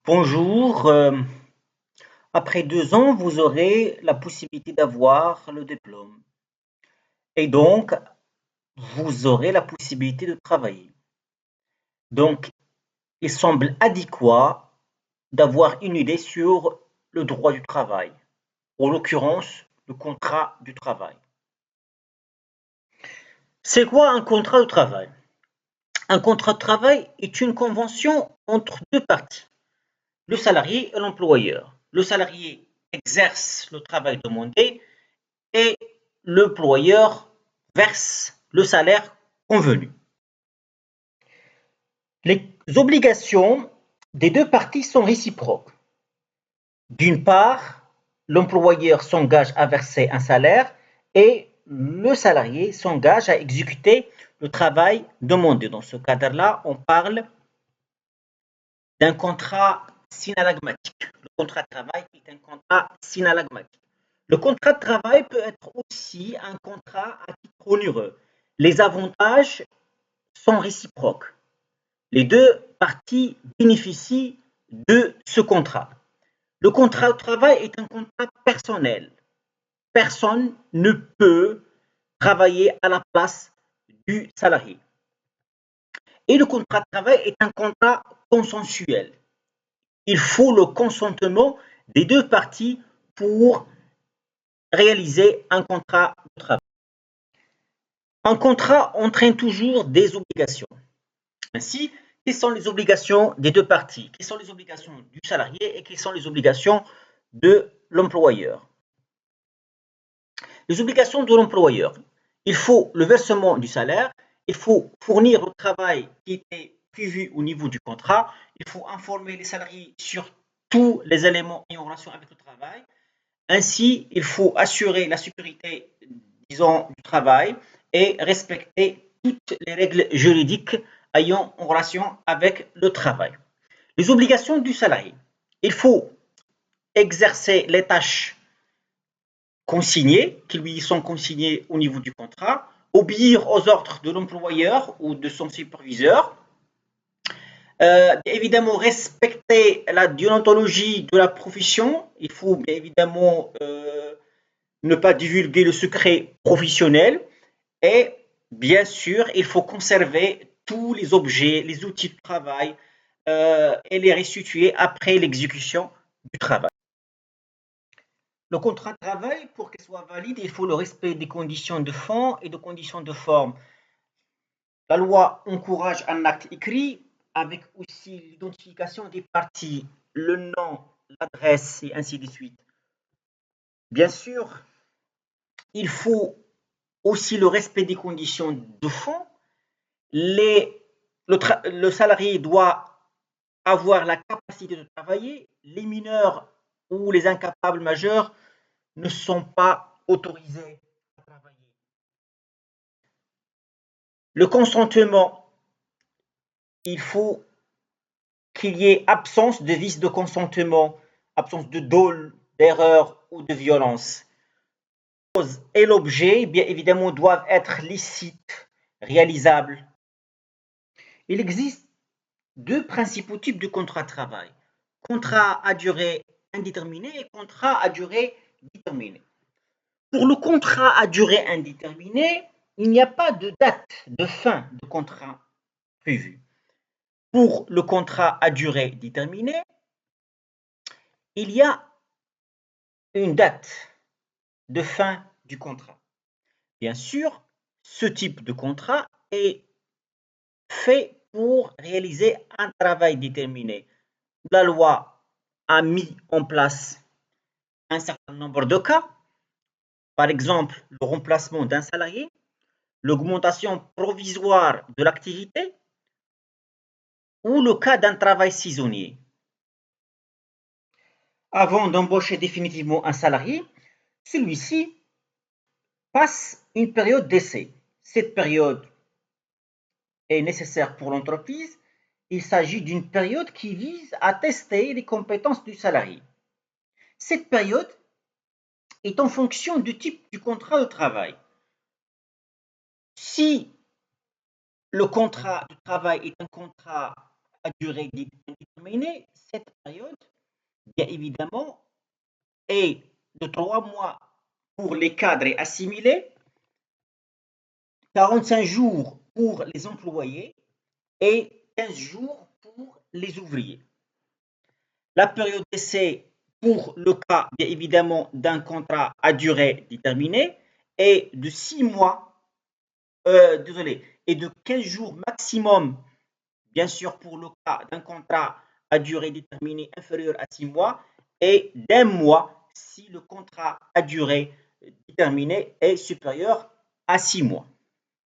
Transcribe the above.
Bonjour, après 2 ans, vous aurez la possibilité d'avoir le diplôme et donc vous aurez la possibilité de travailler. Donc, il semble adéquat d'avoir une idée sur le droit du travail, en l'occurrence le contrat du travail. C'est quoi un contrat de travail? Un contrat de travail est une convention entre deux parties, le salarié et l'employeur. Le salarié exerce le travail demandé et l'employeur verse le salaire convenu. Les obligations des deux parties sont réciproques. D'une part, l'employeur s'engage à verser un salaire et le salarié s'engage à exécuter le travail demandé. Dans ce cadre-là, on parle d'un contrat synalagmatique. Le contrat de travail est un contrat synalagmatique. Le contrat de travail peut être aussi un contrat à titre onéreux. Les avantages sont réciproques. Les deux parties bénéficient de ce contrat. Le contrat de travail est un contrat personnel. Personne ne peut travailler à la place du salarié. Et le contrat de travail est un contrat consensuel. Il faut le consentement des deux parties pour réaliser un contrat de travail. Un contrat entraîne toujours des obligations. Ainsi, quelles sont les obligations des deux parties? Quelles sont les obligations du salarié et quelles sont les obligations de l'employeur? Les obligations de l'employeur. Il faut le versement du salaire, il faut fournir le travail qui était prévu au niveau du contrat, il faut informer les salariés sur tous les éléments en relation avec le travail. Ainsi, il faut assurer la sécurité, disons, du travail et respecter toutes les règles juridiques ayant en relation avec le travail. Les obligations du salarié. Il faut exercer les tâches consignées, qui lui sont consignées au niveau du contrat, obéir aux ordres de l'employeur ou de son superviseur, évidemment respecter la déontologie de la profession. Il faut bien évidemment ne pas divulguer le secret professionnel et bien sûr, il faut conserver tous les objets, les outils de travail et les restituer après l'exécution du travail. Le contrat de travail, pour qu'il soit valide, il faut le respect des conditions de fond et des conditions de forme. La loi encourage un acte écrit avec aussi l'identification des parties, le nom, l'adresse et ainsi de suite. Bien sûr, il faut aussi le respect des conditions de fond. Le salarié doit avoir la capacité de travailler. Les mineurs ou les incapables majeurs ne sont pas autorisés à travailler. Le consentement, il faut qu'il y ait absence de vice de consentement, absence de dol, d'erreur ou de violence. La cause et l'objet, bien évidemment, doivent être licites, réalisables. Il existe deux principaux types de contrat de travail. Contrat à durée indéterminée et contrat à durée déterminée. Pour le contrat à durée indéterminée, il n'y a pas de date de fin de contrat prévue. Pour le contrat à durée déterminée, il y a une date de fin du contrat. Bien sûr, ce type de contrat est fait pour réaliser un travail déterminé. La loi a mis en place un certain nombre de cas, par exemple le remplacement d'un salarié, l'augmentation provisoire de l'activité ou le cas d'un travail saisonnier. Avant d'embaucher définitivement un salarié, celui-ci passe une période d'essai. Cette période est nécessaire pour l'entreprise. Il s'agit d'une période qui vise à tester les compétences du salarié. Cette période est en fonction du type du contrat de travail. Si le contrat de travail est un contrat à durée déterminée, cette période, bien évidemment, est de 3 mois pour les cadres et assimilés, 45 jours pour les employés et 15 jours pour les ouvriers. La période d'essai pour le cas, bien évidemment, d'un contrat à durée déterminée est de 6 mois, et de 15 jours maximum, bien sûr, pour le cas d'un contrat à durée déterminée inférieure à 6 mois et d'1 mois si le contrat à durée déterminée est supérieur à 6 mois.